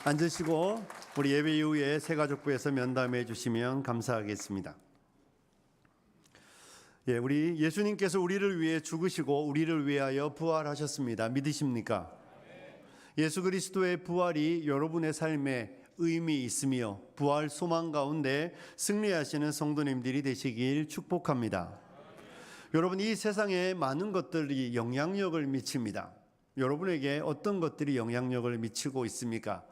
앉으시고 우리 예배 이후에 새가족부에서 면담해 주시면 감사하겠습니다. 우리 예수님께서 우리를 위해 죽으시고 우리를 위하여 부활하셨습니다. 믿으십니까? 예수 그리스도의 부활이 여러분의 삶에 의미 있으며 부활 소망 가운데 승리하시는 성도님들이 되시길 축복합니다. 여러분, 이 세상에 많은 것들이 영향력을 미칩니다. 여러분에게 어떤 것들이 영향력을 미치고 있습니까?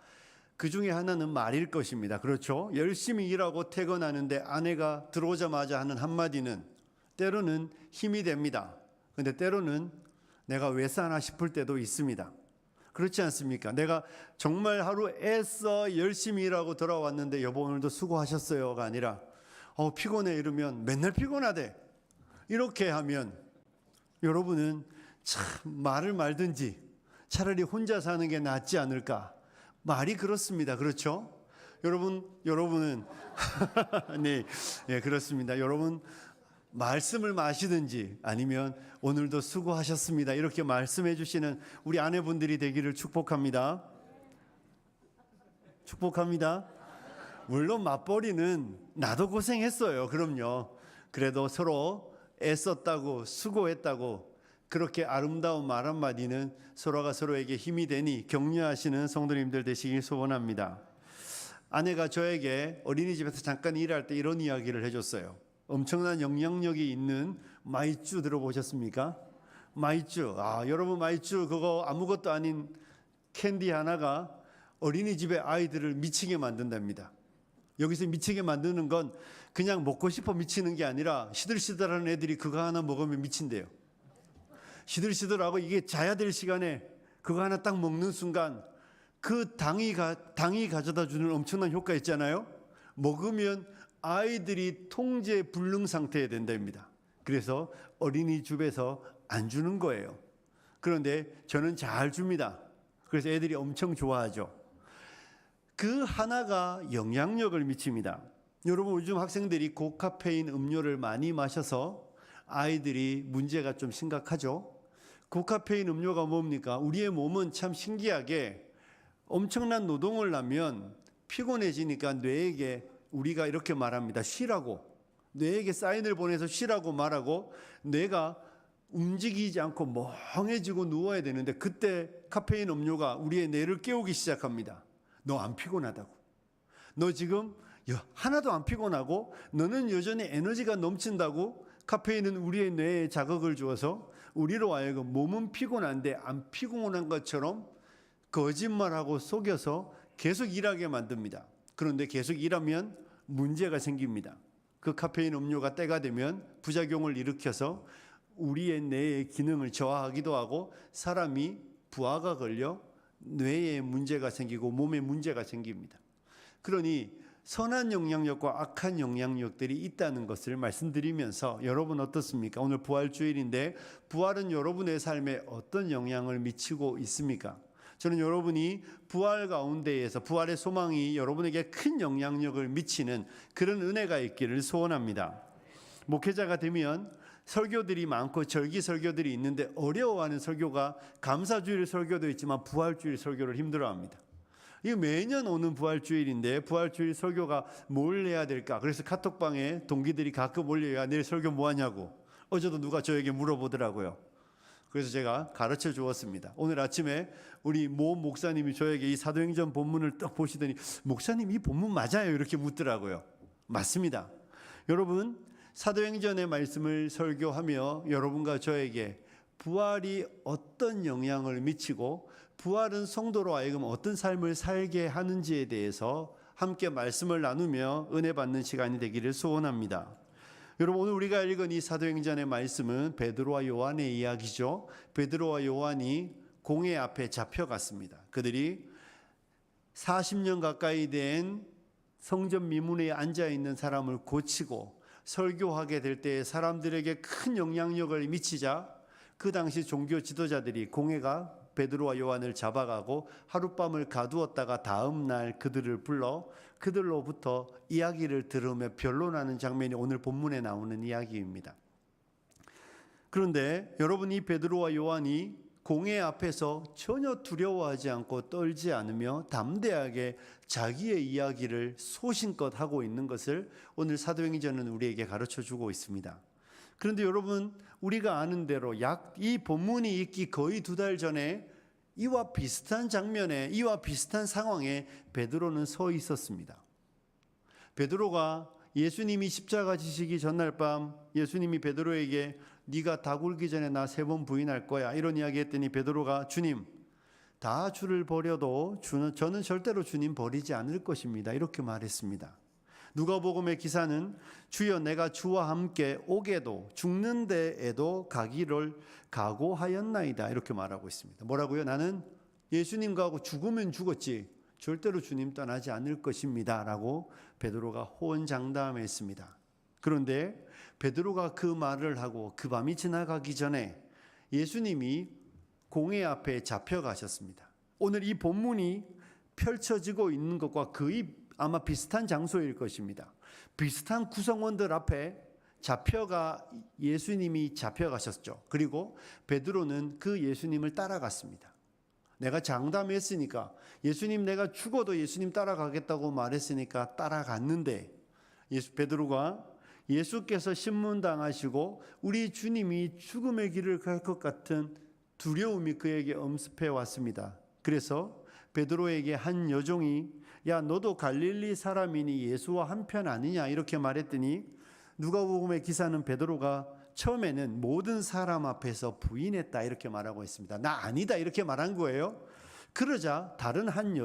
그 중에 하나는 말일 것입니다. 그렇죠? 열심히 일하고 퇴근하는데 아내가 들어오자마자 하는 한마디는 때로는 힘이 됩니다. 근데 때로는 내가 왜 사나 싶을 때도 있습니다. 그렇지 않습니까? 내가 정말 하루 애써 열심히 일하고 돌아왔는데 여보 오늘도 수고하셨어요가 아니라 피곤해 이러면 맨날 피곤하대 이렇게 하면 여러분은 참 말을 말든지 차라리 혼자 사는 게 낫지 않을까? 말이 그렇습니다. 그렇죠? 여러분은 네, 그렇습니다. 여러분 말씀을 마시든지 아니면 오늘도 수고하셨습니다. 이렇게 말씀해 주시는 우리 아내분들이 되기를 축복합니다. 축복합니다. 물론 맞벌이는 나도 고생했어요. 그럼요. 그래도 서로 애썼다고 수고했다고 그렇게 아름다운 말 한마디는 서로가 서로에게 힘이 되니 격려하시는 성도님들 되시길 소원합니다. 아내가 저에게 어린이집에서 잠깐 일할 때 이런 이야기를 해줬어요. 엄청난 영향력이 있는 마이쮸 들어보셨습니까? 마이쮸. 여러분 마이쮸 그거 아무것도 아닌 캔디 하나가 어린이집의 아이들을 미치게 만든답니다. 여기서 미치게 만드는 건 그냥 먹고 싶어 미치는 게 아니라 시들시들하는 애들이 그거 하나 먹으면 미친대요. 시들시들하고 이게 자야 될 시간에 그거 하나 딱 먹는 순간 그 당이 가져다 주는 엄청난 효과 있잖아요. 먹으면 아이들이 통제 불능 상태에 된답니다. 그래서 어린이집에서 안 주는 거예요. 그런데 저는 잘 줍니다. 그래서 애들이 엄청 좋아하죠. 그 하나가 영향력을 미칩니다. 여러분 요즘 학생들이 고카페인 음료를 많이 마셔서 아이들이 문제가 좀 심각하죠. 고카페인 음료가 뭡니까? 우리의 몸은 참 신기하게 엄청난 노동을 하면 피곤해지니까 뇌에게 우리가 이렇게 말합니다. 쉬라고. 뇌에게 사인을 보내서 쉬라고 말하고 뇌가 움직이지 않고 멍해지고 누워야 되는데 그때 카페인 음료가 우리의 뇌를 깨우기 시작합니다. 너 안 피곤하다고. 너 지금 하나도 안 피곤하고 너는 여전히 에너지가 넘친다고. 카페인은 우리의 뇌에 자극을 주어서 우리로 하여금 몸은 피곤한데 안 피곤한 것처럼 거짓말하고 속여서 계속 일하게 만듭니다. 그런데 계속 일하면 문제가 생깁니다. 그 카페인 음료가 때가 되면 부작용을 일으켜서 우리의 뇌의 기능을 저하하기도 하고 사람이 부하가 걸려 뇌에 문제가 생기고 몸에 문제가 생깁니다. 그러니 선한 영향력과 악한 영향력들이 있다는 것을 말씀드리면서 여러분 어떻습니까? 오늘 부활주일인데 부활은 여러분의 삶에 어떤 영향을 미치고 있습니까? 저는 여러분이 부활 가운데에서 부활의 소망이 여러분에게 큰 영향력을 미치는 그런 은혜가 있기를 소원합니다. 목회자가 되면 설교들이 많고 절기 설교들이 있는데 어려워하는 설교가 감사주일 설교도 있지만 부활주일 설교를 힘들어합니다. 이 매년 오는 부활주일인데 부활주일 설교가 뭘 해야 될까? 그래서 카톡방에 동기들이 가끔 올려야 내일 설교 뭐 하냐고. 어제도 누가 저에게 물어보더라고요. 그래서 제가 가르쳐 주었습니다. 오늘 아침에 우리 모 목사님이 저에게 이 사도행전 본문을 딱 보시더니 목사님 이 본문 맞아요? 이렇게 묻더라고요. 맞습니다. 여러분 사도행전의 말씀을 설교하며 여러분과 저에게 부활이 어떤 영향을 미치고 부활은 성도로 하여금 어떤 삶을 살게 하는지에 대해서 함께 말씀을 나누며 은혜 받는 시간이 되기를 소원합니다. 여러분 오늘 우리가 읽은 이 사도행전의 말씀은 베드로와 요한의 이야기죠. 베드로와 요한이 공회 앞에 잡혀갔습니다. 그들이 40년 가까이 된 성전 미문에 앉아있는 사람을 고치고 설교하게 될 때 사람들에게 큰 영향력을 미치자 그 당시 종교 지도자들이 공회가 베드로와 요한을 잡아가고 하룻밤을 가두었다가 다음 날 그들을 불러 그들로부터 이야기를 들으며 변론하는 장면이 오늘 본문에 나오는 이야기입니다. 그런데 여러분 이 베드로와 요한이 공회 앞에서 전혀 두려워하지 않고 떨지 않으며 담대하게 자기의 이야기를 소신껏 하고 있는 것을 오늘 사도행전은 우리에게 가르쳐 주고 있습니다. 그런데 여러분, 우리가 아는 대로 이 본문이 있기 거의 2달 전에 이와 비슷한 장면에, 이와 비슷한 상황에 베드로는 서 있었습니다. 베드로가 예수님이 십자가 지시기 전날 밤 예수님이 베드로에게 네가 다 굴기 전에 나 3번 부인할 거야, 이런 이야기 했더니 베드로가 주님, 다 주를 버려도 저는 절대로 주님 버리지 않을 것입니다, 이렇게 말했습니다. 누가복음의 기사는 주여 내가 주와 함께 오게도 죽는 데에도 가기를 각오하였나이다, 이렇게 말하고 있습니다. 뭐라고요? 나는 예수님과 죽으면 죽었지 절대로 주님 떠나지 않을 것입니다 라고 베드로가 호언장담했습니다. 그런데 베드로가 그 말을 하고 그 밤이 지나가기 전에 예수님이 공회 앞에 잡혀가셨습니다. 오늘 이 본문이 펼쳐지고 있는 것과 거의 아마 비슷한 장소일 것입니다. 비슷한 구성원들 앞에 예수님이 잡혀가셨죠. 그리고 베드로는 그 예수님을 따라갔습니다. 내가 장담했으니까, 예수님 내가 죽어도 예수님 따라가겠다고 말했으니까 따라갔는데, 베드로가 예수께서 신문당하시고 우리 주님이 죽음의 길을 갈 것 같은 두려움이 그에게 엄습해 왔습니다. 그래서 베드로에게 한 여종이 야 너도 갈릴리 사람이니 예수와 한편 아니냐, 이렇게 말했더니 누가복음의 기사는 베드로가 처음에는 모든 사람 앞에서 부인했다, 이렇게 말하고 있습니다. 나 아니다, 이렇게 말한 거예요. 그러자 다른 한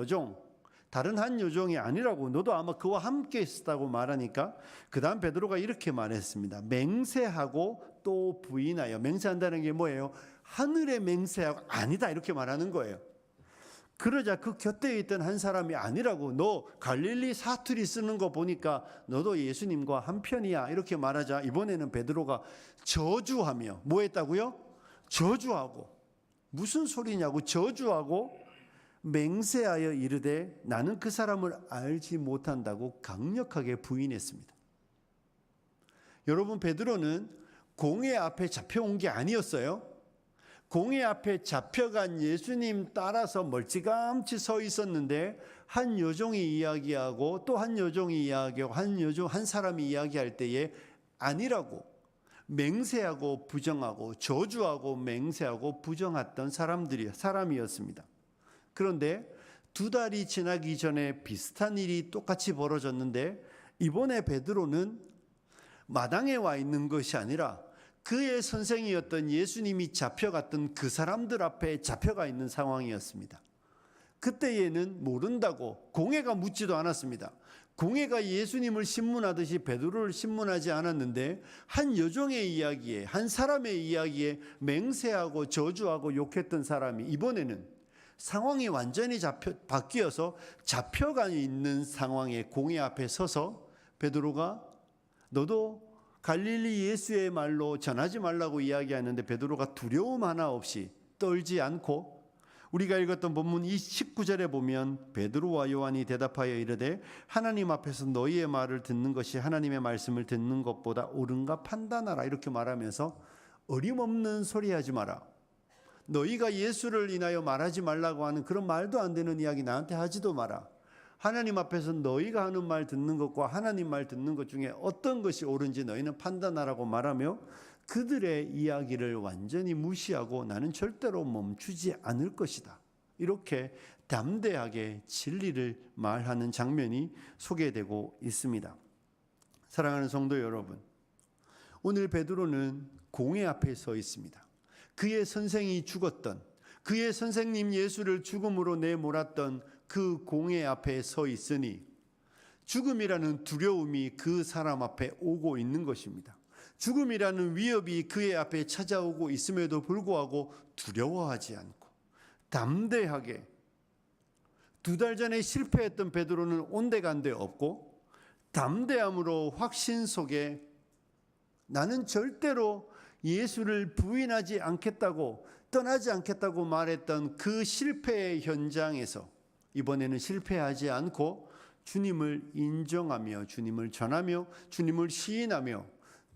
여종이 아니라고, 너도 아마 그와 함께 있었다고 말하니까 그 다음 베드로가 이렇게 말했습니다. 맹세하고 또 부인하여. 맹세한다는 게 뭐예요? 하늘에 맹세하고 아니다, 이렇게 말하는 거예요. 그러자 그 곁에 있던 한 사람이 아니라고, 너 갈릴리 사투리 쓰는 거 보니까 너도 예수님과 한편이야, 이렇게 말하자 이번에는 베드로가 저주하며, 뭐 했다고요? 저주하고. 무슨 소리냐고, 저주하고 맹세하여 이르되 나는 그 사람을 알지 못한다고 강력하게 부인했습니다. 여러분, 베드로는 공회 앞에 잡혀온 게 아니었어요. 공회 앞에 잡혀간 예수님 따라서 멀찌감치 서 있었는데 한 여종이 이야기하고 또 한 여종이 이야기하고 한 사람이 이야기할 때에 아니라고 맹세하고 부정하고 저주하고 맹세하고 부정했던 사람이었습니다. 그런데 2달이 지나기 전에 비슷한 일이 똑같이 벌어졌는데 이번에 베드로는 마당에 와 있는 것이 아니라 그의 선생이었던 예수님이 잡혀갔던 그 사람들 앞에 잡혀가 있는 상황이었습니다. 그때에는 모른다고 공회가 묻지도 않았습니다. 공회가 예수님을 신문하듯이 베드로를 신문하지 않았는데 한 여종의 이야기에, 한 사람의 이야기에 맹세하고 저주하고 욕했던 사람이 이번에는 상황이 완전히 바뀌어서 잡혀가 있는 상황에 공회 앞에 서서 베드로가 너도 갈릴리 예수의 말로 전하지 말라고 이야기하는데 베드로가 두려움 하나 없이 떨지 않고, 우리가 읽었던 본문 19절에 보면 베드로와 요한이 대답하여 이르되 하나님 앞에서 너희의 말을 듣는 것이 하나님의 말씀을 듣는 것보다 옳은가 판단하라, 이렇게 말하면서 어림없는 소리 하지 마라. 너희가 예수를 인하여 말하지 말라고 하는 그런 말도 안 되는 이야기 나한테 하지도 마라. 하나님 앞에서 너희가 하는 말 듣는 것과 하나님 말 듣는 것 중에 어떤 것이 옳은지 너희는 판단하라고 말하며 그들의 이야기를 완전히 무시하고 나는 절대로 멈추지 않을 것이다, 이렇게 담대하게 진리를 말하는 장면이 소개되고 있습니다. 사랑하는 성도 여러분, 오늘 베드로는 공회 앞에 서 있습니다. 그의 선생이 죽었던, 그의 선생님 예수를 죽음으로 내몰았던 그 공회 앞에 서 있으니 죽음이라는 두려움이 그 사람 앞에 오고 있는 것입니다. 죽음이라는 위협이 그의 앞에 찾아오고 있음에도 불구하고 두려워하지 않고 담대하게, 2달 전에 실패했던 베드로는 온데간데 없고 담대함으로 확신 속에 나는 절대로 예수를 부인하지 않겠다고, 떠나지 않겠다고 말했던 그 실패의 현장에서 이번에는 실패하지 않고 주님을 인정하며 주님을 전하며 주님을 시인하며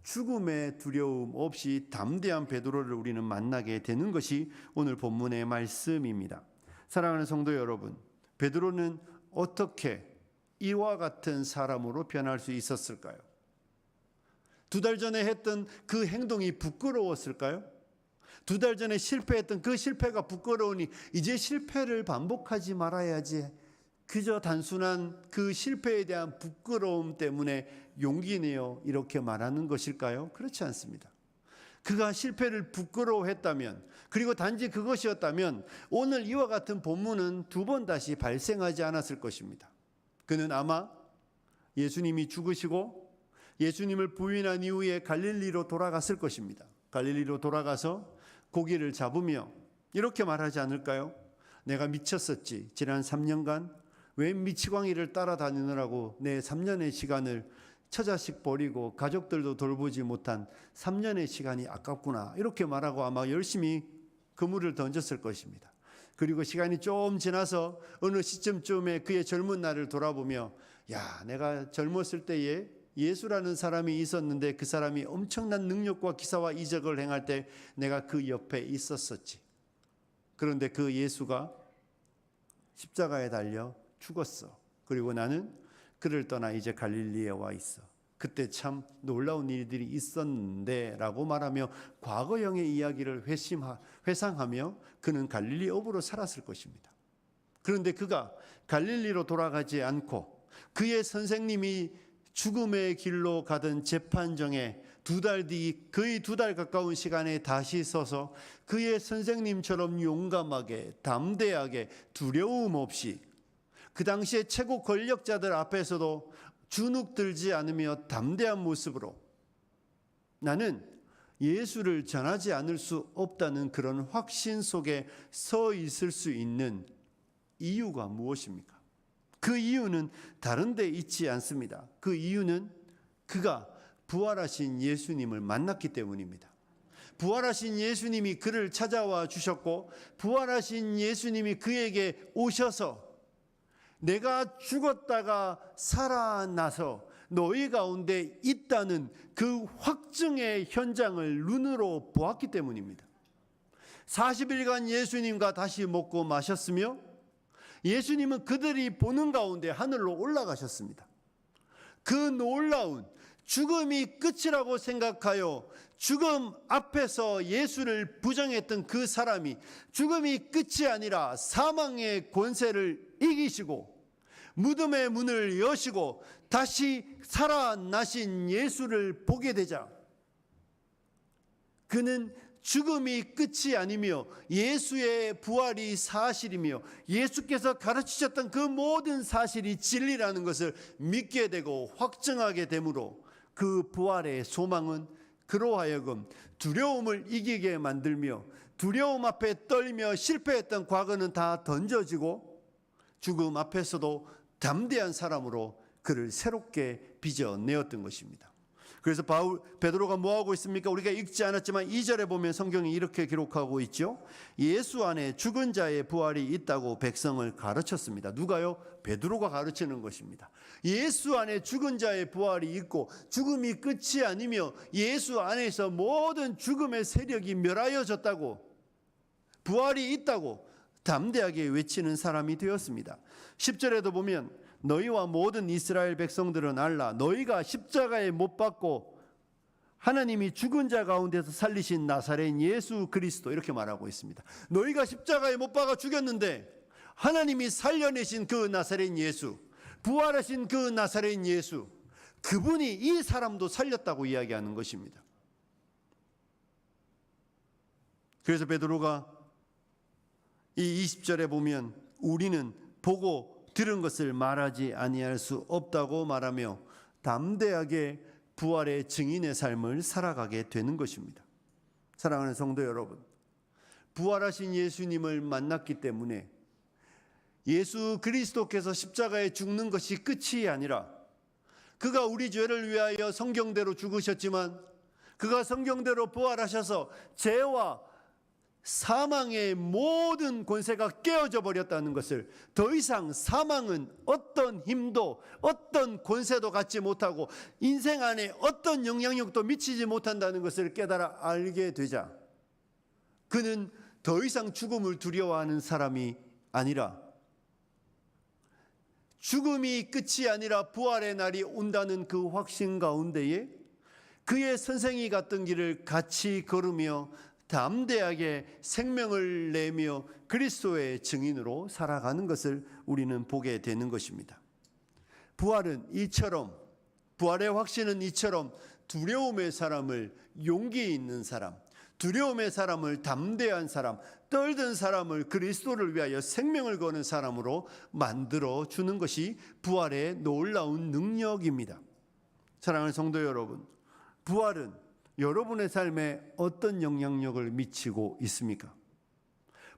죽음의 두려움 없이 담대한 베드로를 우리는 만나게 되는 것이 오늘 본문의 말씀입니다. 사랑하는 성도 여러분, 베드로는 어떻게 이와 같은 사람으로 변할 수 있었을까요? 2달 전에 했던 그 행동이 부끄러웠을까요? 2달 전에 실패했던 그 실패가 부끄러우니 이제 실패를 반복하지 말아야지, 그저 단순한 그 실패에 대한 부끄러움 때문에 용기 내어 이렇게 말하는 것일까요? 그렇지 않습니다. 그가 실패를 부끄러워했다면, 그리고 단지 그것이었다면 오늘 이와 같은 본문은 2번 다시 발생하지 않았을 것입니다. 그는 아마 예수님이 죽으시고 예수님을 부인한 이후에 갈릴리로 돌아갔을 것입니다. 갈릴리로 돌아가서 고기를 잡으며 이렇게 말하지 않을까요? 내가 미쳤었지. 지난 3년간 웬 미치광이를 따라다니느라고 내 3년의 시간을 처자식 버리고 가족들도 돌보지 못한 3년의 시간이 아깝구나. 이렇게 말하고 아마 열심히 그물을 던졌을 것입니다. 그리고 시간이 좀 지나서 어느 시점쯤에 그의 젊은 날을 돌아보며, 야, 내가 젊었을 때에 예수라는 사람이 있었는데 그 사람이 엄청난 능력과 기사와 이적을 행할 때 내가 그 옆에 있었었지. 그런데 그 예수가 십자가에 달려 죽었어. 그리고 나는 그를 떠나 이제 갈릴리에 와 있어. 그때 참 놀라운 일들이 있었는데 라고 말하며 과거형의 이야기를 회상하며 그는 갈릴리 어부로 살았을 것입니다. 그런데 그가 갈릴리로 돌아가지 않고 그의 선생님이 죽음의 길로 가던 재판정에 2달 뒤, 거의 2달 가까운 시간에 다시 서서 그의 선생님처럼 용감하게, 담대하게, 두려움 없이 그 당시에 최고 권력자들 앞에서도 주눅들지 않으며 담대한 모습으로 나는 예수를 전하지 않을 수 없다는 그런 확신 속에 서 있을 수 있는 이유가 무엇입니까? 그 이유는 다른 데 있지 않습니다. 그 이유는 그가 부활하신 예수님을 만났기 때문입니다. 부활하신 예수님이 그를 찾아와 주셨고, 부활하신 예수님이 그에게 오셔서 내가 죽었다가 살아나서 너희 가운데 있다는 그 확증의 현장을 눈으로 보았기 때문입니다. 40일간 예수님과 다시 먹고 마셨으며 예수님은 그들이 보는 가운데 하늘로 올라가셨습니다. 그 놀라운 죽음이 끝이라고 생각하여 죽음 앞에서 예수를 부정했던 그 사람이 죽음이 끝이 아니라 사망의 권세를 이기시고 무덤의 문을 여시고 다시 살아나신 예수를 보게 되자 그는 죽음이 끝이 아니며 예수의 부활이 사실이며 예수께서 가르치셨던 그 모든 사실이 진리라는 것을 믿게 되고 확증하게 되므로 그 부활의 소망은 그로 하여금 두려움을 이기게 만들며 두려움 앞에 떨며 실패했던 과거는 다 던져지고 죽음 앞에서도 담대한 사람으로 그를 새롭게 빚어내었던 것입니다. 그래서 베드로가 뭐하고 있습니까? 우리가 읽지 않았지만 2절에 보면 성경이 이렇게 기록하고 있죠. 예수 안에 죽은 자의 부활이 있다고 백성을 가르쳤습니다. 누가요? 베드로가 가르치는 것입니다. 예수 안에 죽은 자의 부활이 있고 죽음이 끝이 아니며 예수 안에서 모든 죽음의 세력이 멸하여졌다고, 부활이 있다고 담대하게 외치는 사람이 되었습니다. 10절에도 보면 너희와 모든 이스라엘 백성들은 알라. 너희가 십자가에 못 박고 하나님이 죽은 자 가운데서 살리신 나사렛 예수 그리스도, 이렇게 말하고 있습니다. 너희가 십자가에 못 박아 죽였는데 하나님이 살려내신 그 나사렛 예수, 부활하신 그 나사렛 예수, 그분이 이 사람도 살렸다고 이야기하는 것입니다. 그래서 베드로가 이 20절에 보면 우리는 보고 들은 것을 말하지 아니할 수 없다고 말하며 담대하게 부활의 증인의 삶을 살아가게 되는 것입니다. 사랑하는 성도 여러분, 부활하신 예수님을 만났기 때문에 예수 그리스도께서 십자가에 죽는 것이 끝이 아니라 그가 우리 죄를 위하여 성경대로 죽으셨지만 그가 성경대로 부활하셔서 죄와 사망의 모든 권세가 깨어져 버렸다는 것을, 더 이상 사망은 어떤 힘도 어떤 권세도 갖지 못하고 인생 안에 어떤 영향력도 미치지 못한다는 것을 깨달아 알게 되자 그는 더 이상 죽음을 두려워하는 사람이 아니라 죽음이 끝이 아니라 부활의 날이 온다는 그 확신 가운데에 그의 선생이 갔던 길을 같이 걸으며 담대하게 생명을 내며 그리스도의 증인으로 살아가는 것을 우리는 보게 되는 것입니다. 부활의 확신은 이처럼 두려움의 사람을 용기 있는 사람, 두려움의 사람을 담대한 사람, 떨던 사람을 그리스도를 위하여 생명을 거는 사람으로 만들어 주는 것이 부활의 놀라운 능력입니다. 사랑하는 성도 여러분, 부활은 여러분의 삶에 어떤 영향력을 미치고 있습니까?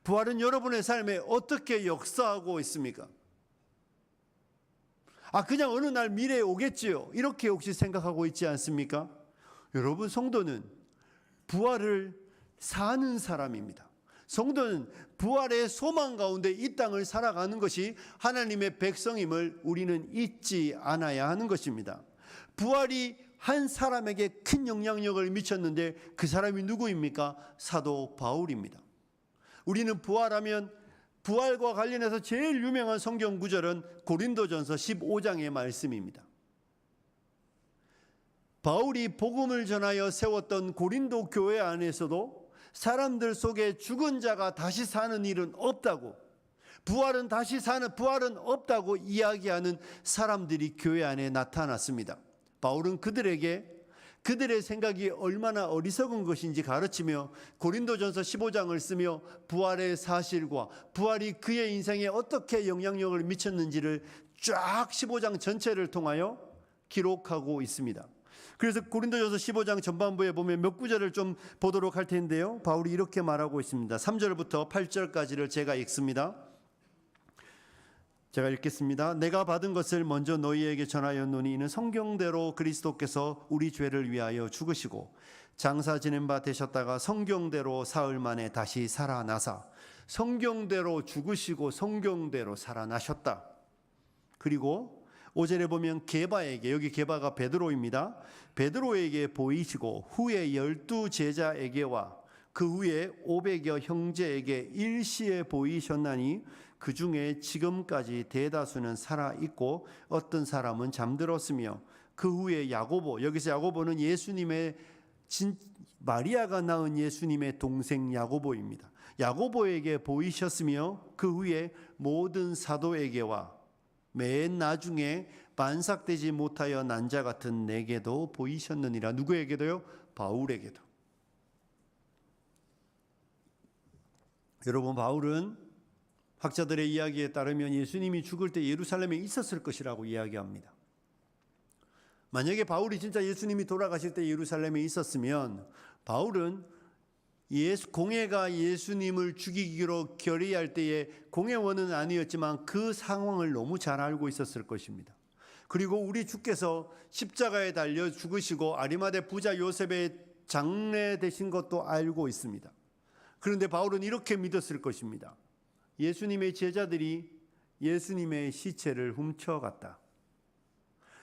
부활은 여러분의 삶에 어떻게 역사하고 있습니까? 그냥 어느 날 미래에 오겠지요, 이렇게 혹시 생각하고 있지 않습니까? 여러분, 성도는 부활을 사는 사람입니다. 성도는 부활의 소망 가운데 이 땅을 살아가는 것이 하나님의 백성임을 우리는 잊지 않아야 하는 것입니다. 부활이 한 사람에게 큰 영향력을 미쳤는데 그 사람이 누구입니까? 사도 바울입니다. 우리는 부활하면 부활과 관련해서 제일 유명한 성경 구절은 고린도전서 15장의 말씀입니다. 바울이 복음을 전하여 세웠던 고린도 교회 안에서도 사람들 속에 죽은 자가 다시 사는 일은 없다고, 부활은 없다고 이야기하는 사람들이 교회 안에 나타났습니다. 바울은 그들의 생각이 얼마나 어리석은 것인지 가르치며 고린도전서 15장을 쓰며 부활의 사실과 부활이 그의 인생에 어떻게 영향력을 미쳤는지를 쫙 15장 전체를 통하여 기록하고 있습니다. 그래서 고린도전서 15장 전반부에 보면 몇 구절을 좀 보도록 할 텐데요, 바울이 이렇게 말하고 있습니다. 3절부터 8절까지를 제가 읽습니다. 제가 읽겠습니다. 내가 받은 것을 먼저 너희에게 전하였노니 이는 성경대로 그리스도께서 우리 죄를 위하여 죽으시고 장사 지낸 바 되셨다가 성경대로 사흘 만에 다시 살아나사, 성경대로 죽으시고 성경대로 살아나셨다. 그리고 5절에 보면 게바에게, 여기 게바가 베드로입니다. 베드로에게 보이시고 후에 12 제자에게와 그 후에 500여 형제에게 일시에 보이셨나니 그 중에 지금까지 대다수는 살아있고 어떤 사람은 잠들었으며 그 후에 야고보, 여기서 야고보는 예수님의 마리아가 낳은 예수님의 동생 야고보입니다. 야고보에게 보이셨으며 그 후에 모든 사도에게와 맨 나중에 반삭되지 못하여 난 자 같은 내게도 보이셨느니라. 누구에게도요? 바울에게도. 여러분, 바울은 학자들의 이야기에 따르면 예수님이 죽을 때 예루살렘에 있었을 것이라고 이야기합니다. 만약에 바울이 진짜 예수님이 돌아가실 때 예루살렘에 있었으면 바울은 공회가 예수님을 죽이기로 결의할 때에 공회원은 아니었지만 그 상황을 너무 잘 알고 있었을 것입니다. 그리고 우리 주께서 십자가에 달려 죽으시고 아리마대 부자 요셉의 장례 되신 것도 알고 있습니다. 그런데 바울은 이렇게 믿었을 것입니다. 예수님의 제자들이 예수님의 시체를 훔쳐갔다.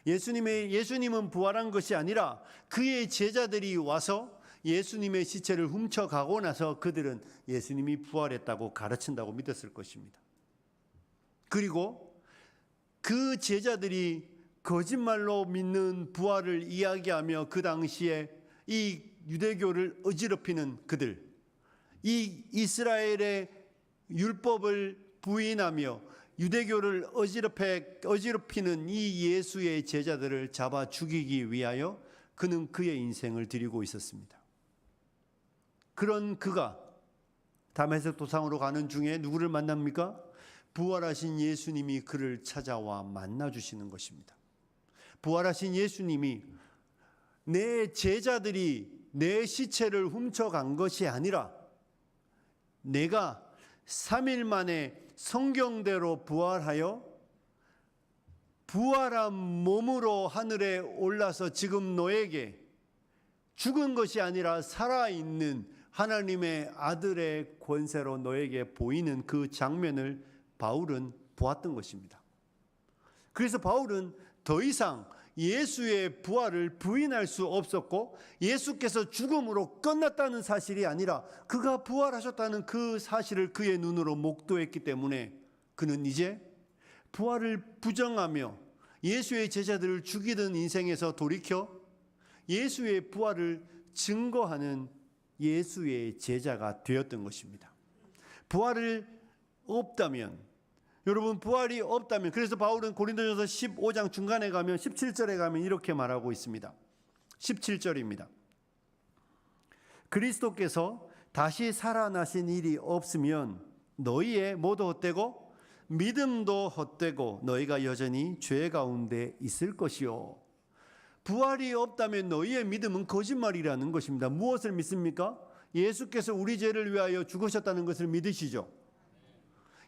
예수님은 부활한 것이 아니라 그의 제자들이 와서 예수님의 시체를 훔쳐가고 나서 그들은 예수님이 부활했다고 가르친다고 믿었을 것입니다. 그리고 그 제자들이 거짓말로 믿는 부활을 이야기하며 그 당시에 이 유대교를 어지럽히는 그들, 이 이스라엘의 율법을 부인하며 유대교를 어지럽히는 이 예수의 제자들을 잡아 죽이기 위하여 그는 그의 인생을 드리고 있었습니다. 그런 그가 다메섹 도상으로 가는 중에 누구를 만납니까? 부활하신 예수님이 그를 찾아와 만나주시는 것입니다. 부활하신 예수님이 내 제자들이 내 시체를 훔쳐간 것이 아니라 내가 3일 만에 성경대로 부활하여 부활한 몸으로 하늘에 올라서 지금 너에게 죽은 것이 아니라 살아있는 하나님의 아들의 권세로 너에게 보이는 그 장면을 바울은 보았던 것입니다. 그래서 바울은 더 이상 예수의 부활을 부인할 수 없었고, 예수께서 죽음으로 끝났다는 사실이 아니라 그가 부활하셨다는 그 사실을 그의 눈으로 목도했기 때문에 그는 이제 부활을 부정하며 예수의 제자들을 죽이던 인생에서 돌이켜 예수의 부활을 증거하는 예수의 제자가 되었던 것입니다. 부활을 없다면, 여러분, 부활이 없다면, 그래서 바울은 고린도전서 15장 중간에 가면 17절에 가면 이렇게 말하고 있습니다. 17절입니다. 그리스도께서 다시 살아나신 일이 없으면 너희의 모두 헛되고 믿음도 헛되고 너희가 여전히 죄 가운데 있을 것이요. 부활이 없다면 너희의 믿음은 거짓말이라는 것입니다. 무엇을 믿습니까? 예수께서 우리 죄를 위하여 죽으셨다는 것을 믿으시죠.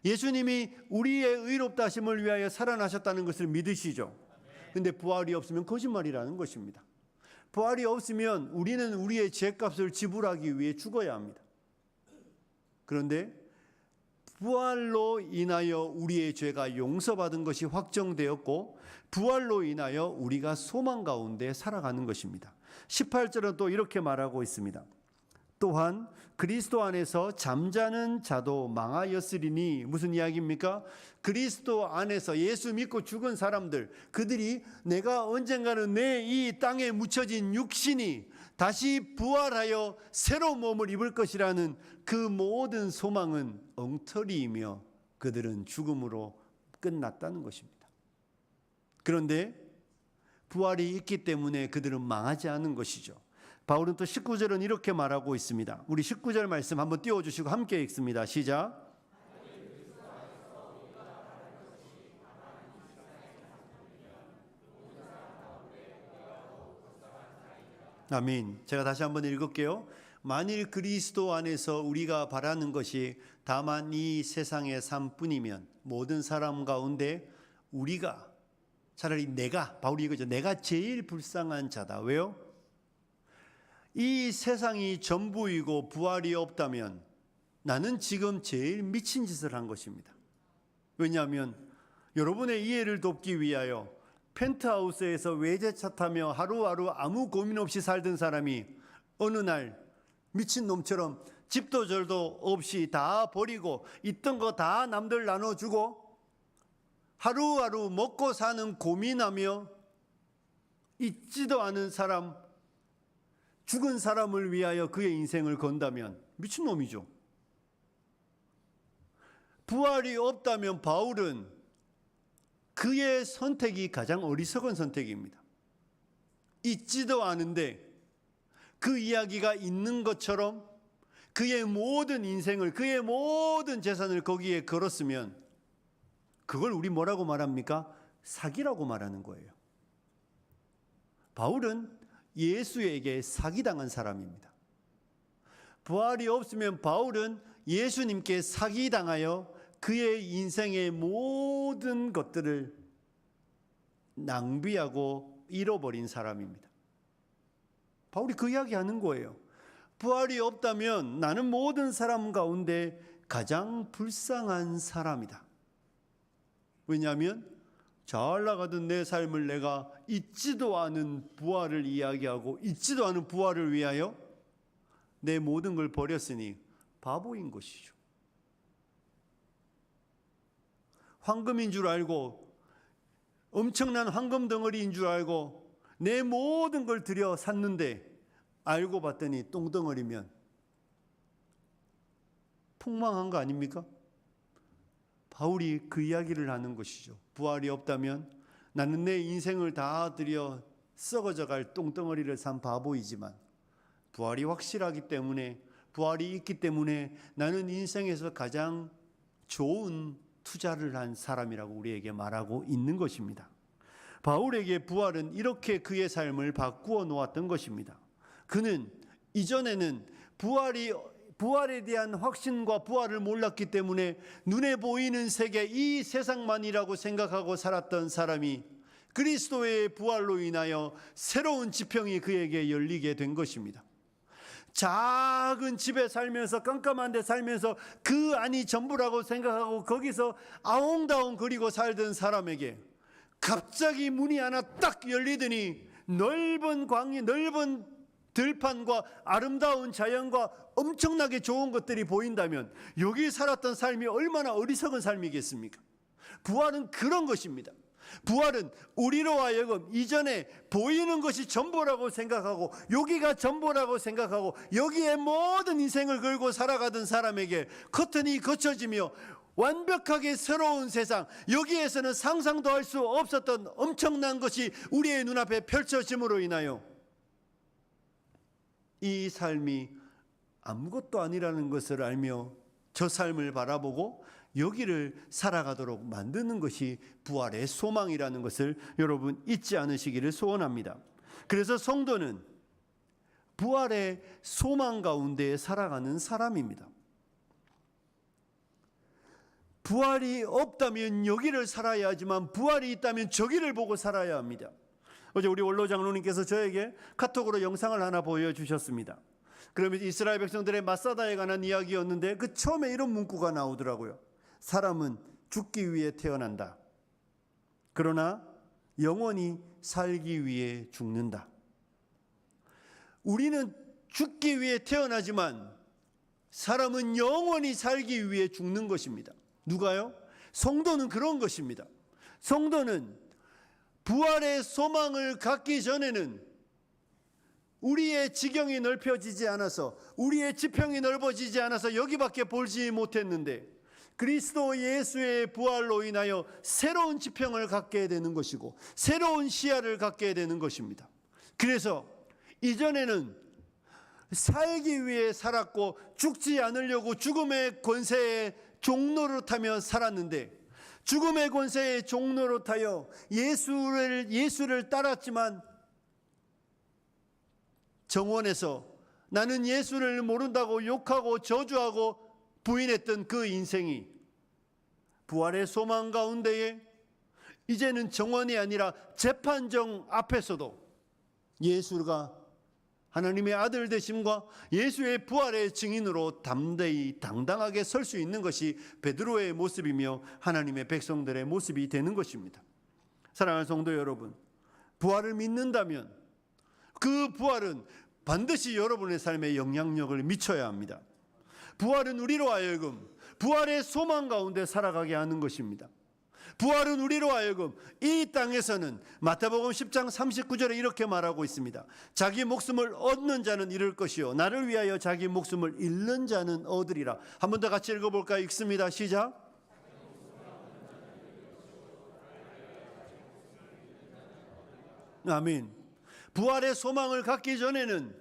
예수님이 우리의 의롭다 하심을 위하여 살아나셨다는 것을 믿으시죠. 그런데 부활이 없으면 거짓말이라는 것입니다. 부활이 없으면 우리는 우리의 죄값을 지불하기 위해 죽어야 합니다. 그런데 부활로 인하여 우리의 죄가 용서받은 것이 확정되었고, 부활로 인하여 우리가 소망 가운데 살아가는 것입니다. 18절은 또 이렇게 말하고 있습니다. 또한 그리스도 안에서 잠자는 자도 망하였으리니, 무슨 이야기입니까? 그리스도 안에서 예수 믿고 죽은 사람들, 그들이 내가 언젠가는 내 이 땅에 묻혀진 육신이 다시 부활하여 새로운 몸을 입을 것이라는 그 모든 소망은 엉터리이며 그들은 죽음으로 끝났다는 것입니다. 그런데 부활이 있기 때문에 그들은 망하지 않은 것이죠. 바울은 또 19절은 이렇게 말하고 있습니다. 우리 19절 말씀 한번 띄워주시고 함께 읽습니다. 시작. 아멘. 제가 다시 한번 읽을게요. 만일 그리스도 안에서 우리가 바라는 것이 다만 이 세상의 삶뿐이면 모든 사람 가운데 우리가, 차라리 내가, 바울이 이거죠. 내가 제일 불쌍한 자다. 왜요? 이 세상이 전부이고 부활이 없다면 나는 지금 제일 미친 짓을 한 것입니다. 왜냐하면 여러분의 이해를 돕기 위하여 펜트하우스에서 외제차 타며 하루하루 아무 고민 없이 살던 사람이 어느 날 미친놈처럼 집도 절도 없이 다 버리고 있던 거 다 남들 나눠주고 하루하루 먹고 사는 고민하며 있지도 않은 사람, 죽은 사람을 위하여 그의 인생을 건다면 미친놈이죠. 부활이 없다면 바울은 그의 선택이 가장 어리석은 선택입니다. 있지도 않은데 그 이야기가 있는 것처럼 그의 모든 인생을, 그의 모든 재산을 거기에 걸었으면 그걸 우리 뭐라고 말합니까? 사기라고 말하는 거예요. 바울은 예수에게 사기당한 사람입니다. 부활이 없으면 바울은 예수님께 사기당하여 그의 인생의 모든 것들을 낭비하고 잃어버린 사람입니다. 바울이 그 이야기 하는 거예요. 부활이 없다면 나는 모든 사람 가운데 가장 불쌍한 사람이다. 왜냐하면 잘 나가던 내 삶을 내가 있지도 않은 부활을 이야기하고 있지도 않은 부활을 위하여 내 모든 걸 버렸으니 바보인 것이죠. 황금인 줄 알고, 엄청난 황금 덩어리인 줄 알고 내 모든 걸 들여 샀는데 알고 봤더니 똥덩어리면 폭망한 거 아닙니까? 바울이 그 이야기를 하는 것이죠. 부활이 없다면 나는 내 인생을 다 들여 썩어져 갈 똥덩어리를 산 바보이지만 부활이 확실하기 때문에, 부활이 있기 때문에 나는 인생에서 가장 좋은 투자를 한 사람이라고 우리에게 말하고 있는 것입니다. 바울에게 부활은 이렇게 그의 삶을 바꾸어 놓았던 것입니다. 그는 이전에는 부활에 대한 확신과 부활을 몰랐기 때문에 눈에 보이는 세계, 이 세상만이라고 생각하고 살았던 사람이 그리스도의 부활로 인하여 새로운 지평이 그에게 열리게 된 것입니다. 작은 집에 살면서 깜깜한 데 살면서 그 안이 전부라고 생각하고 거기서 아웅다웅거리고 살던 사람에게 갑자기 문이 하나 딱 열리더니 넓은 광야, 넓은 들판과 아름다운 자연과 엄청나게 좋은 것들이 보인다면 여기 살았던 삶이 얼마나 어리석은 삶이겠습니까? 부활은 그런 것입니다. 부활은 우리로 하여금 이전에 보이는 것이 전부라고 생각하고 여기가 전부라고 생각하고 여기에 모든 인생을 걸고 살아가던 사람에게 커튼이 걷혀지며 완벽하게 새로운 세상, 여기에서는 상상도 할 수 없었던 엄청난 것이 우리의 눈앞에 펼쳐짐으로 인하여 이 삶이 아무것도 아니라는 것을 알며 저 삶을 바라보고 여기를 살아가도록 만드는 것이 부활의 소망이라는 것을 여러분 잊지 않으시기를 소원합니다. 그래서 성도는 부활의 소망 가운데 살아가는 사람입니다. 부활이 없다면 여기를 살아야 하지만 부활이 있다면 저기를 보고 살아야 합니다. 어제 우리 원로 장로님께서 저에게 카톡으로 영상을 하나 보여주셨습니다. 그러면 이스라엘 백성들의 마사다에 관한 이야기였는데 그 처음에 이런 문구가 나오더라고요. 사람은 죽기 위해 태어난다. 그러나 영원히 살기 위해 죽는다. 우리는 죽기 위해 태어나지만 사람은 영원히 살기 위해 죽는 것입니다. 누가요? 성도는 그런 것입니다. 성도는 부활의 소망을 갖기 전에는 우리의 지경이 넓혀지지 않아서 우리의 지평이 넓어지지 않아서 여기밖에 보지 못했는데 그리스도 예수의 부활로 인하여 새로운 지평을 갖게 되는 것이고 새로운 시야를 갖게 되는 것입니다. 그래서 이전에는 살기 위해 살았고 죽지 않으려고 죽음의 권세에 종노릇하며 살았는데 죽음의 권세에 종노릇하여 예수를 따랐지만 정원에서 나는 예수를 모른다고 욕하고 저주하고 부인했던 그 인생이 부활의 소망 가운데에 이제는 정원이 아니라 재판정 앞에서도 예수가 하나님의 아들 되심과 예수의 부활의 증인으로 담대히 당당하게 설 수 있는 것이 베드로의 모습이며 하나님의 백성들의 모습이 되는 것입니다. 사랑하는 성도 여러분, 부활을 믿는다면 그 부활은 반드시 여러분의 삶에 영향력을 미쳐야 합니다. 부활은 우리로 하여금 부활의 소망 가운데 살아가게 하는 것입니다. 부활은 우리로 하여금 이 땅에서는 마태복음 10장 39절에 이렇게 말하고 있습니다. 자기 목숨을 얻는 자는 잃을 것이요 나를 위하여 자기 목숨을 잃는 자는 얻으리라. 한 번 더 같이 읽어볼까요? 읽습니다. 시작. 아멘. 부활의 소망을 갖기 전에는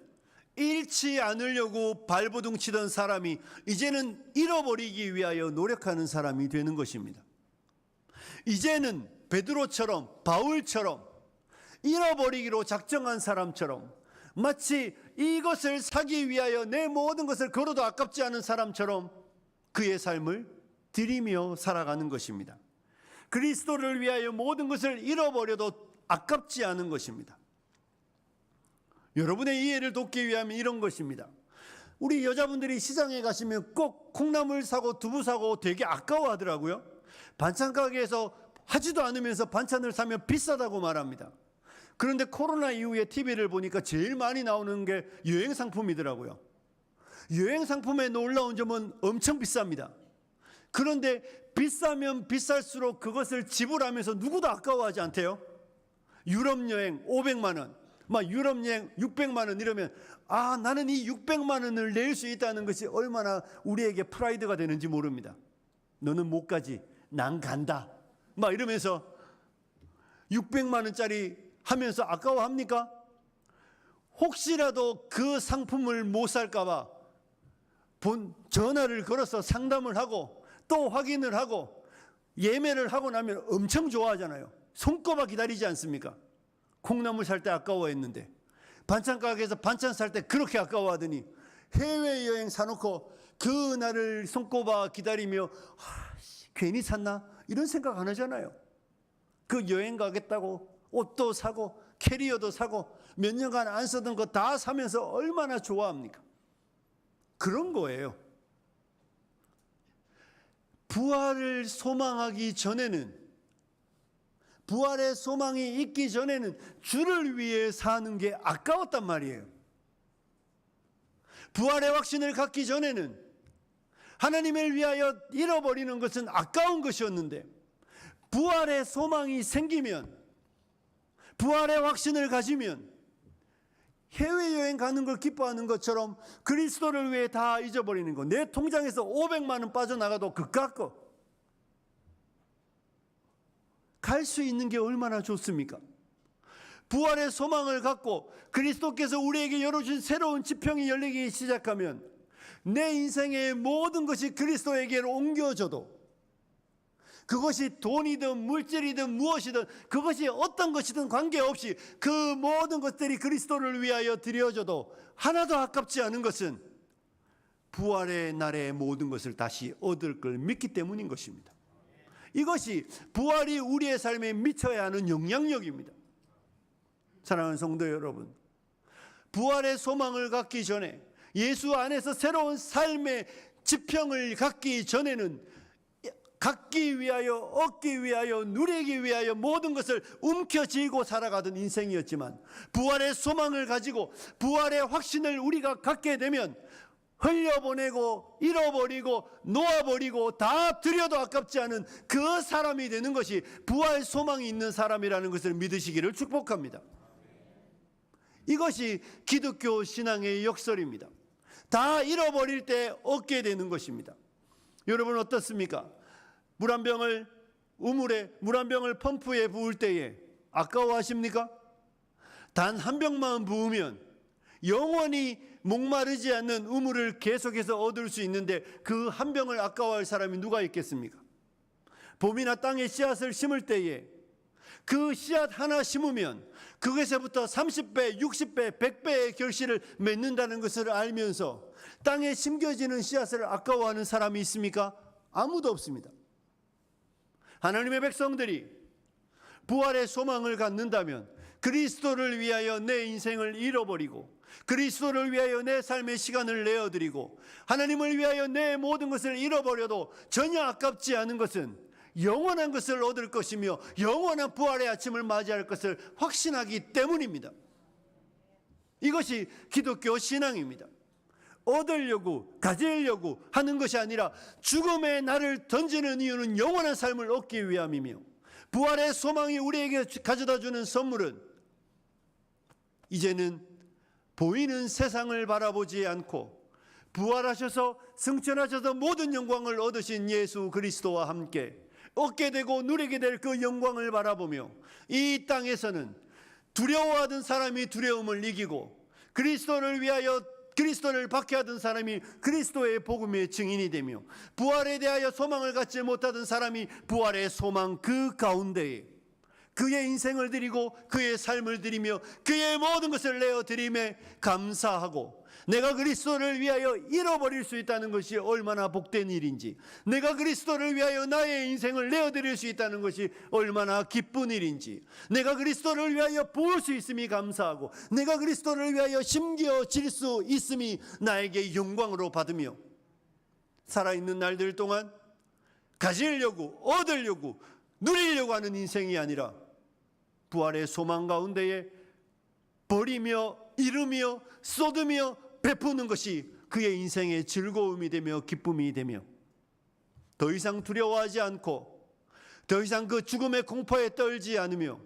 잃지 않으려고 발버둥 치던 사람이 이제는 잃어버리기 위하여 노력하는 사람이 되는 것입니다. 이제는 베드로처럼 바울처럼 잃어버리기로 작정한 사람처럼 마치 이것을 사기 위하여 내 모든 것을 걸어도 아깝지 않은 사람처럼 그의 삶을 드리며 살아가는 것입니다. 그리스도를 위하여 모든 것을 잃어버려도 아깝지 않은 것입니다. 여러분의 이해를 돕기 위하면 이런 것입니다. 우리 여자분들이 시장에 가시면 꼭 콩나물 사고 두부 사고 되게 아까워하더라고요. 반찬 가게에서 하지도 않으면서 반찬을 사면 비싸다고 말합니다. 그런데 코로나 이후에 TV를 보니까 제일 많이 나오는 게 여행 상품이더라고요. 여행 상품에 놀라운 점은 엄청 비쌉니다. 그런데 비싸면 비쌀수록 그것을 지불하면서 누구도 아까워하지 않대요. 유럽 여행 500만 원, 막 유럽 여행 600만 원 이러면 나는 이 600만 원을 낼 수 있다는 것이 얼마나 우리에게 프라이드가 되는지 모릅니다. 너는 못 가지. 난 간다. 막 이러면서 600만 원짜리 하면서 아까워합니까? 혹시라도 그 상품을 못 살까 봐 전화를 걸어서 상담을 하고 또 확인을 하고 예매를 하고 나면 엄청 좋아하잖아요. 손꼽아 기다리지 않습니까? 콩나물 살 때 아까워했는데 반찬 가게에서 반찬 살 때 그렇게 아까워하더니 해외여행 사놓고 그날을 손꼽아 기다리며 괜히 샀나? 이런 생각 안 하잖아요. 그 여행 가겠다고 옷도 사고 캐리어도 사고 몇 년간 안 쓰던 거 다 사면서 얼마나 좋아합니까? 그런 거예요. 부활을 소망하기 전에는, 부활의 소망이 있기 전에는 주를 위해 사는 게 아까웠단 말이에요. 부활의 확신을 갖기 전에는 하나님을 위하여 잃어버리는 것은 아까운 것이었는데, 부활의 소망이 생기면, 부활의 확신을 가지면 해외여행 가는 걸 기뻐하는 것처럼 그리스도를 위해 다 잊어버리는 거. 내 통장에서 500만 원 빠져나가도 그깟 거 갈 수 있는 게 얼마나 좋습니까? 부활의 소망을 갖고 그리스도께서 우리에게 열어준 새로운 지평이 열리기 시작하면 내 인생의 모든 것이 그리스도에게로 옮겨져도, 그것이 돈이든 물질이든 무엇이든, 그것이 어떤 것이든 관계없이 그 모든 것들이 그리스도를 위하여 드려져도 하나도 아깝지 않은 것은 부활의 날에 모든 것을 다시 얻을 걸 믿기 때문인 것입니다. 이것이 부활이 우리의 삶에 미쳐야 하는 영향력입니다. 사랑하는 성도 여러분, 부활의 소망을 갖기 전에, 예수 안에서 새로운 삶의 지평을 갖기 전에는 갖기 위하여, 얻기 위하여, 누리기 위하여 모든 것을 움켜쥐고 살아가던 인생이었지만, 부활의 소망을 가지고 부활의 확신을 우리가 갖게 되면 흘려보내고 잃어버리고 놓아버리고 다 드려도 아깝지 않은 그 사람이 되는 것이 부활 소망이 있는 사람이라는 것을 믿으시기를 축복합니다. 이것이 기독교 신앙의 역설입니다. 다 잃어버릴 때 얻게 되는 것입니다. 여러분 어떻습니까? 물 한 병을 우물에, 물 한 병을 펌프에 부을 때에 아까워하십니까? 단 한 병만 부으면 영원히 목마르지 않는 우물을 계속해서 얻을 수 있는데 그 한 병을 아까워할 사람이 누가 있겠습니까? 봄이나 땅에 씨앗을 심을 때에 그 씨앗 하나 심으면 그것에부터 30배, 60배, 100배의 결실을 맺는다는 것을 알면서 땅에 심겨지는 씨앗을 아까워하는 사람이 있습니까? 아무도 없습니다. 하나님의 백성들이 부활의 소망을 갖는다면 그리스도를 위하여 내 인생을 잃어버리고, 그리스도를 위하여 내 삶의 시간을 내어드리고, 하나님을 위하여 내 모든 것을 잃어버려도 전혀 아깝지 않은 것은 영원한 것을 얻을 것이며 영원한 부활의 아침을 맞이할 것을 확신하기 때문입니다. 이것이 기독교 신앙입니다. 얻으려고, 가지려고 하는 것이 아니라 죽음의 날을 던지는 이유는 영원한 삶을 얻기 위함이며, 부활의 소망이 우리에게 가져다주는 선물은 이제는 보이는 세상을 바라보지 않고 부활하셔서 승천하셔서 모든 영광을 얻으신 예수 그리스도와 함께 얻게 되고 누리게 될 그 영광을 바라보며, 이 땅에서는 두려워하던 사람이 두려움을 이기고, 그리스도를 위하여 그리스도를 박해하던 사람이 그리스도의 복음의 증인이 되며, 부활에 대하여 소망을 갖지 못하던 사람이 부활의 소망 그 가운데에 그의 인생을 드리고 그의 삶을 드리며 그의 모든 것을 내어드림에 감사하고, 내가 그리스도를 위하여 잃어버릴 수 있다는 것이 얼마나 복된 일인지, 내가 그리스도를 위하여 나의 인생을 내어드릴 수 있다는 것이 얼마나 기쁜 일인지, 내가 그리스도를 위하여 부을 수 있음이 감사하고, 내가 그리스도를 위하여 심겨질 수 있음이 나에게 영광으로 받으며, 살아있는 날들 동안 가지려고, 얻으려고, 누리려고 하는 인생이 아니라 부활의 소망 가운데에 버리며 잃으며 쏟으며 베푸는 것이 그의 인생의 즐거움이 되며 기쁨이 되며, 더 이상 두려워하지 않고 더 이상 그 죽음의 공포에 떨지 않으며,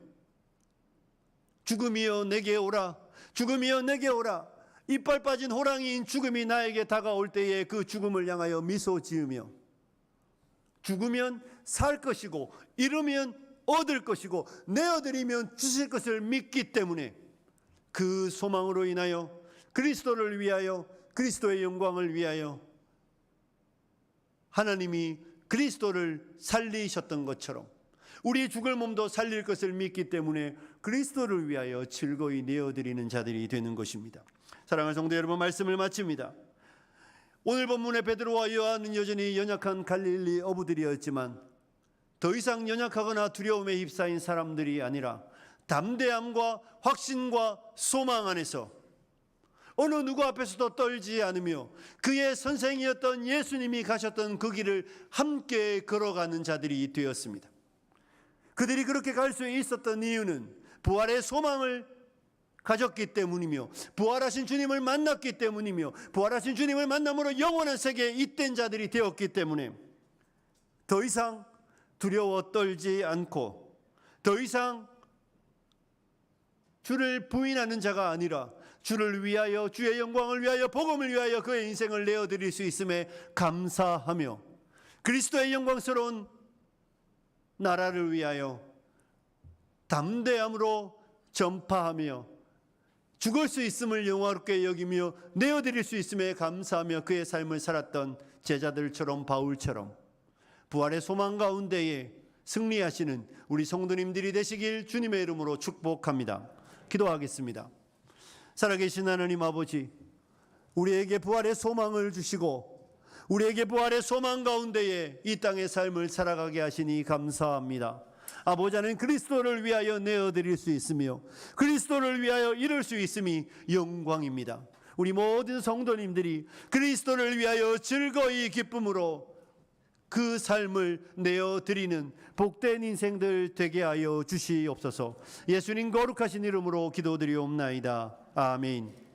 죽음이여 내게 오라, 죽음이여 내게 오라, 이빨 빠진 호랑이인 죽음이 나에게 다가올 때에 그 죽음을 향하여 미소 지으며, 죽으면 살 것이고 잃으면 얻을 것이고 내어드리면 주실 것을 믿기 때문에 그 소망으로 인하여 그리스도를 위하여, 그리스도의 영광을 위하여 하나님이 그리스도를 살리셨던 것처럼 우리 죽을 몸도 살릴 것을 믿기 때문에 그리스도를 위하여 즐거이 내어드리는 자들이 되는 것입니다. 사랑하는 성도 여러분, 말씀을 마칩니다. 오늘 본문의 베드로와 요한은 여전히 연약한 갈릴리 어부들이었지만 더 이상 연약하거나 두려움에 휩싸인 사람들이 아니라 담대함과 확신과 소망 안에서 어느 누구 앞에서도 떨지 않으며 그의 선생이었던 예수님이 가셨던 그 길을 함께 걸어가는 자들이 되었습니다. 그들이 그렇게 갈 수 있었던 이유는 부활의 소망을 가졌기 때문이며 부활하신 주님을 만났기 때문이며 부활하신 주님을 만남으로 영원한 세계에 잇된 자들이 되었기 때문에 더 이상 두려워 떨지 않고 더 이상 주를 부인하는 자가 아니라 주를 위하여, 주의 영광을 위하여, 복음을 위하여 그의 인생을 내어드릴 수 있음에 감사하며 그리스도의 영광스러운 나라를 위하여 담대함으로 전파하며 죽을 수 있음을 영화롭게 여기며 내어드릴 수 있음에 감사하며 그의 삶을 살았던 제자들처럼, 바울처럼 부활의 소망 가운데에 승리하시는 우리 성도님들이 되시길 주님의 이름으로 축복합니다. 기도하겠습니다. 살아계신 하나님 아버지, 우리에게 부활의 소망을 주시고 우리에게 부활의 소망 가운데에 이 땅의 삶을 살아가게 하시니 감사합니다. 아버지는 그리스도를 위하여 내어드릴 수 있으며 그리스도를 위하여 이룰 수 있음이 영광입니다. 우리 모든 성도님들이 그리스도를 위하여 즐거이 기쁨으로 그 삶을 내어드리는 복된 인생들 되게 하여 주시옵소서. 예수님 거룩하신 이름으로 기도드리옵나이다. 아멘.